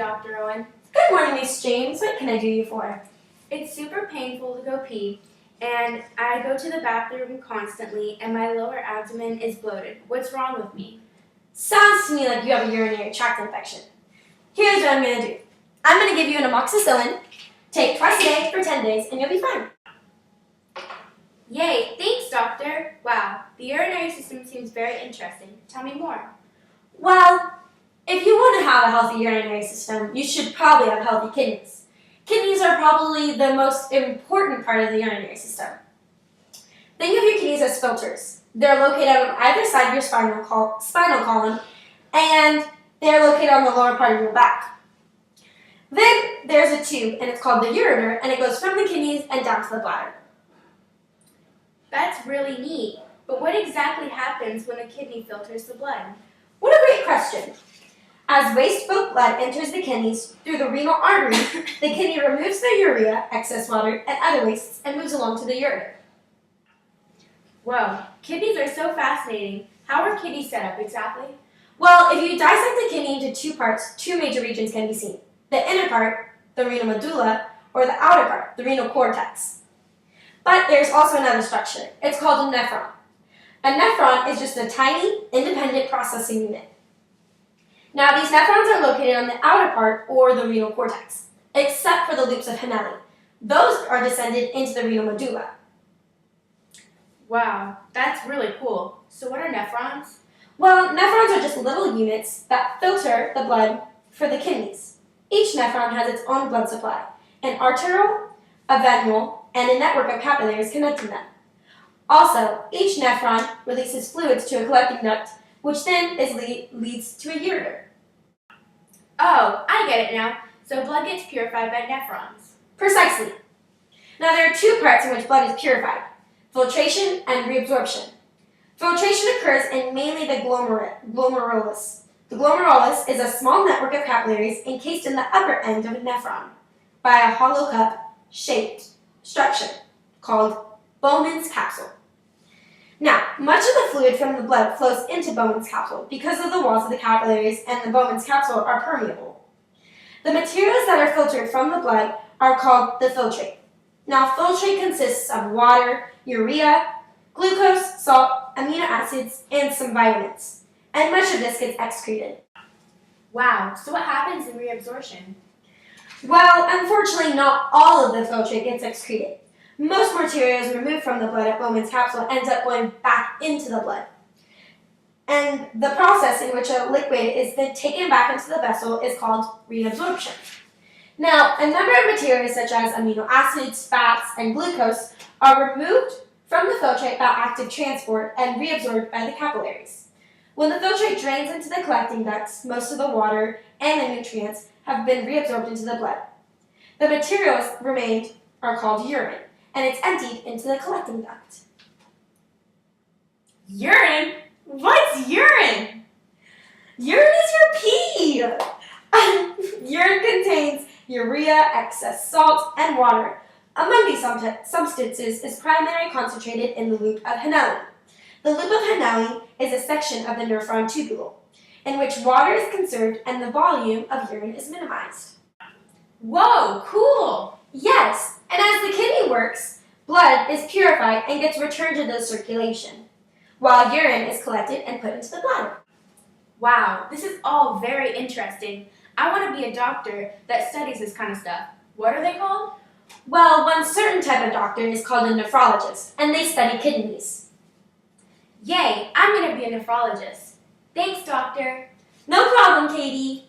Dr. Owen. Good morning, Miss James. What can I do you for? It's super painful to go pee, and I go to the bathroom constantly, and my lower abdomen is bloated. What's wrong with me? Sounds to me like you have a urinary tract infection. Here's what I'm going to do. I'm going to give you an amoxicillin. Take twice a day for 10 days, and you'll be fine. Yay, thanks, doctor. Wow, the urinary system seems very interesting. Tell me more. Well, if you want to have a healthy urinary system, you should probably have healthy kidneys. Kidneys are probably the most important part of the urinary system. Think of your kidneys as filters. They're located on either side of your spinal column, and they're located on the lower part of your back. Then there's a tube, and it's called the ureter, and it goes from the kidneys and down to the bladder. That's really neat. But what exactly happens when a kidney filters the blood? What a great question. As waste-filled blood enters the kidneys through the renal artery, the kidney removes the urea, excess water, and other wastes and moves along to the ureter. Whoa, kidneys are so fascinating. How are kidneys set up exactly? Well, if you dissect the kidney into two parts, two major regions can be seen. The inner part, the renal medulla, or the outer part, the renal cortex. But there's also another structure. It's called a nephron. A nephron is just a tiny, independent processing unit. Now, these nephrons are located on the outer part, or the renal cortex, except for the loops of Henle. Those are descended into the renal medulla. Wow, that's really cool. So what are nephrons? Well, nephrons are just little units that filter the blood for the kidneys. Each nephron has its own blood supply, an arterial, a venule, and a network of capillaries connecting them. Also, each nephron releases fluids to a collecting duct, which then leads to a ureter. Oh, I get it now. So blood gets purified by nephrons. Precisely. Now there are two parts in which blood is purified: filtration and reabsorption. Filtration occurs in mainly the glomerulus. The glomerulus is a small network of capillaries encased in the upper end of a nephron by a hollow cup-shaped structure called Bowman's capsule. Now, much of the fluid from the blood flows into Bowman's capsule because of the walls of the capillaries and the Bowman's capsule are permeable. The materials that are filtered from the blood are called the filtrate. Now, filtrate consists of water, urea, glucose, salt, amino acids, and some vitamins. And much of this gets excreted. Wow, so what happens in reabsorption? Well, unfortunately, not all of the filtrate gets excreted. Most materials removed from the blood at Bowman's capsule ends up going back into the blood. And the process in which a liquid is then taken back into the vessel is called reabsorption. Now, a number of materials such as amino acids, fats, and glucose are removed from the filtrate by active transport and reabsorbed by the capillaries. When the filtrate drains into the collecting ducts, most of the water and the nutrients have been reabsorbed into the blood. The materials remained are called urine, and it's emptied into the collecting duct. Urine? What's urine? Urine is your pee! Urine contains urea, excess salt, and water. Among these substances is primarily concentrated in the loop of Henle. The loop of Henle is a section of the nephron tubule, in which water is conserved and the volume of urine is minimized. Whoa, cool! Yes, and as the kidney works, blood is purified and gets returned to the circulation, while urine is collected and put into the bladder. Wow, this is all very interesting. I want to be a doctor that studies this kind of stuff. What are they called? Well, one certain type of doctor is called a nephrologist, and they study kidneys. Yay, I'm going to be a nephrologist. Thanks, doctor. No problem, Katie.